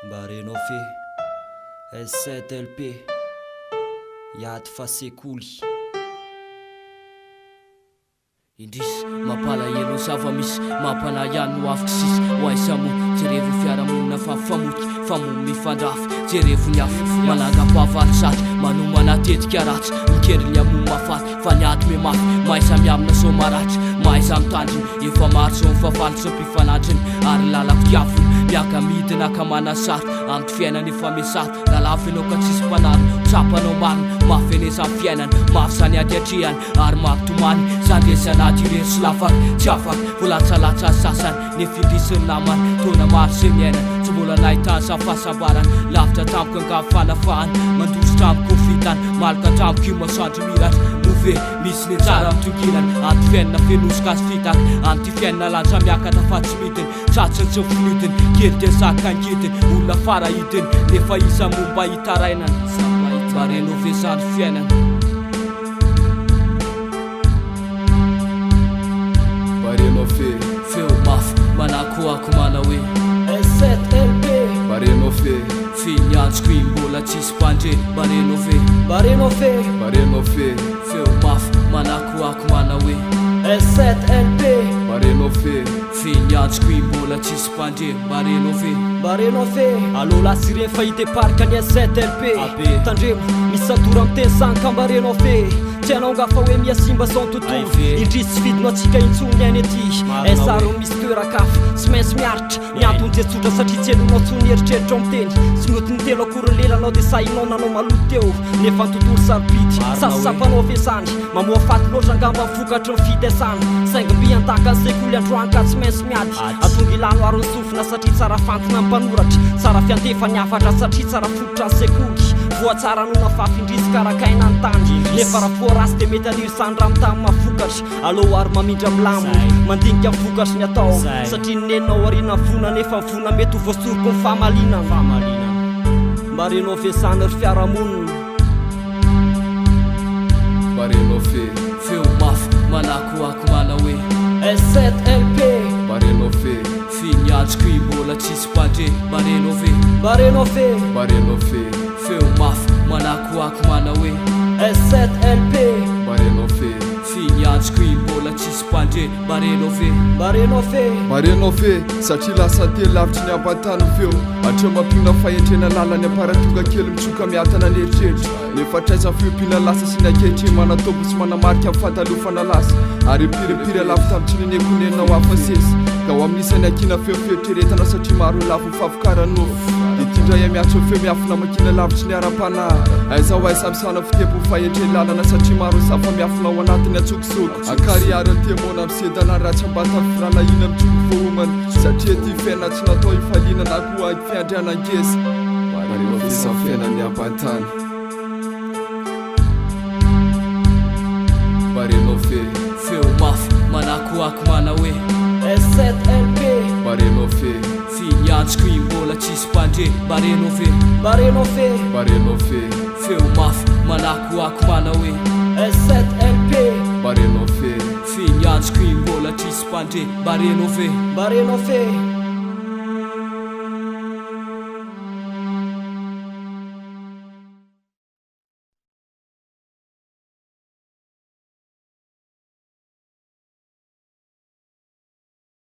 Mbareno fe S7LP Yaty fa sekoly Indrisy mampalahelo zava-misy mampana ihany no afaka sisy hoaisamo jerevo fiaramonina famoky famono mifandrafy jerevo ny afo manangam-pavaly sady manomana tetika ratsy mikery ny amono mafaty fa ny aty me mafy mahay samy amina so maratry mahay samy tandriny efa maro so mifavaly so mpifanatryny ary lalako diavony miaka midina akamana saty amty fiainany efa mesaty lalafy anao ka tsisy mpanaro tsapanao mariny mafenesa amin'ny fiainany mafy zany adiatrehany ary mampitomany zandresanaty irery sy lafaky tsy afaky volatsalatsa sasany nefindrisiny namany tona maro se miaina tsy mbola nahitany safasambarany lavitra tamiko angavy fanafahany mandositra amiko fitany malaka tamiko io masandro miratry move misy ny tsara amitokinany aty fiainana fenosika azy fitaky amty fiainana lantra miakata fa tsy mitiny tratsiny tsy finitiny kely de zaka angitiny olona farahitiny nefa iza momba hitarainany mba renove zany fiainana Bareno fe feo mafy manakoako mana hoe S7LP Bareno fe finyantsiko i mbola tsisy mpandre bareno fe Mbareno fe Bareno fe feo mafy manakoako mana hoe S7LP Bareno fe finyantsiko i mbola tsisy mpandre bareno fe Mbareno fe Allô lasire fahite parka ny S7LP tandremo misy satora amteny sanka mbareno fe tianao nga fa hoe miasimba son tontolo indrisy vidinao atsika intsony ainy aty esaro misy toerakafo sy mainsy miaritra miantony jetsotra satria tsy elonao tsony eritreritra ao miteny sy miotiny telo akorolelanao de sahinao nanao maloto teo nefa ny tontolo saripity sasapanao fesany mamoa faty loatra angamba mivokatry mifidy asany saingimby antaka ny sekoly androany ka tsy mainsy miady atonga ilano arony sofina satria tsara fantina mpanoratra tsara fiantefany afatra satria tsara fototra ny sekoly voatsara no nafafindrisy karakaina ny tany nefa raha foarasy de mety aliry sandramy tamy mavokatra alô ary mamindra milamo mandinika mivokatry ny atao satria nenao arina vona nefa mivona mety ho voasoroko ny fahamalinana mba renove zany ry fiaramonina Bareno fe feo mafy manakoako mana hoe S7LP Bareno fe finyantsiko i mbola tsisy mpandre bareno fe Mbareno fe Bareno fe feo mafy manakoako mana hoe S7LP Bareno fe finyantsiko i mbola tsisy mpandre bareno fe Mbareno fe Bareno fe satria lasa telo lavitry ny ampatany feo atreo mampiona fahentrena lalany aparatonga kely mitsoka miatana ny eritreritra nefa traizany fiompiana lasa sy ny akehitre manatobo sy manamarika amin'ny fantalofana lasa ary mpirepire lafo tamitsy nenekonenao afasesy ka ho amin'isany akina feofeotreretana satria maro lafo mifavokaranofo de tindray miatso feo miafina makina lavitry ny ara-panahy aizao ay samysana fitepo fahentre lalana satria maro safa miafina ao anatiny atsokosoko akariary temona misedana ratsy ambata firalahina mitsoko vohomany satria ty fiaina tsy natao ifaliana na koa fiandrianan-kesa Bareno fe sa fiainany ampantany Bareno fe feo mafy manakoako mana hoe S7LP Bareno fe finyantsiko i mbola tsisy mpandre bareno fe Mbareno fe Bareno fe feo mafy manakoako mana hoe S7LP Bareno fe finyantsiko i mbola tsisy mpandre bareno fe Mbareno fe